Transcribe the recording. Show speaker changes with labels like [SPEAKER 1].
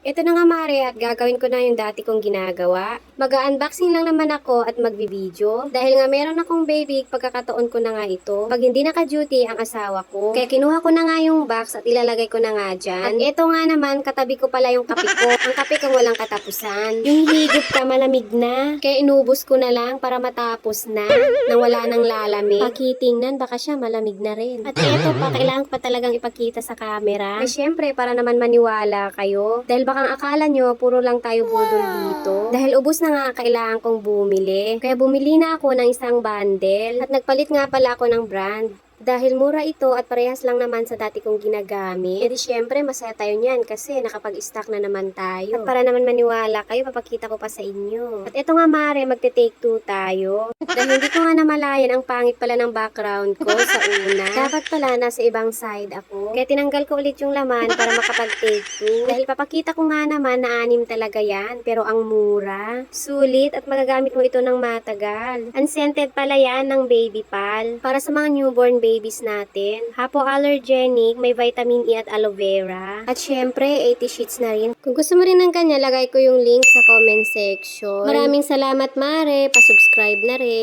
[SPEAKER 1] Ito na nga mare at gagawin ko na yung dati kong ginagawa. Mag-unboxing lang naman ako at magbibideo. Dahil nga meron akong baby, pagkakataon ko na nga ito. Pag hindi naka-duty ang asawa ko. Kaya kinuha ko na nga yung box at ilalagay ko na nga dyan. At ito nga naman, katabi ko pala yung kape ko. Ang kape kong walang katapusan. Yung higop ka malamig na. Kaya inubos ko na lang para matapos na. Nang wala nang lalamig. Pakitingnan, baka siya malamig na rin. At ito pa, kailangan pa talagang ipakita sa camera. Eh syempre, para naman maniwala kayo. Dahil baka akala nyo, puro lang tayo budol dito. Dahil ubos na nga ang kailangan kong bumili. Kaya bumili na ako ng isang bundle. At nagpalit nga pala ako ng brand. Dahil mura ito at parehas lang naman sa dati kong ginagamit, edi syempre masaya tayo niyan kasi nakapag-stock na naman tayo. At para naman maniwala kayo, papakita ko pa sa inyo. At ito nga mare, magte-take 2 tayo. Dahil hindi ko nga namalayan ang pangit pala ng background ko sa una. Dapat pala nasa ibang side ako. Kaya tinanggal ko ulit yung laman para makapag-take 2. Dahil papakita ko nga naman na 6 talaga yan, pero ang mura. Sulit at magagamit mo ito ng matagal. Unscented pala yan ng Baby Pal. Para sa mga newborn babies natin. Hypoallergenic, may vitamin E at aloe vera. At syempre, 80 sheets na rin. Kung gusto mo rin ng kanya, lagay ko yung link sa comment section. Maraming salamat mare, pa-subscribe na rin.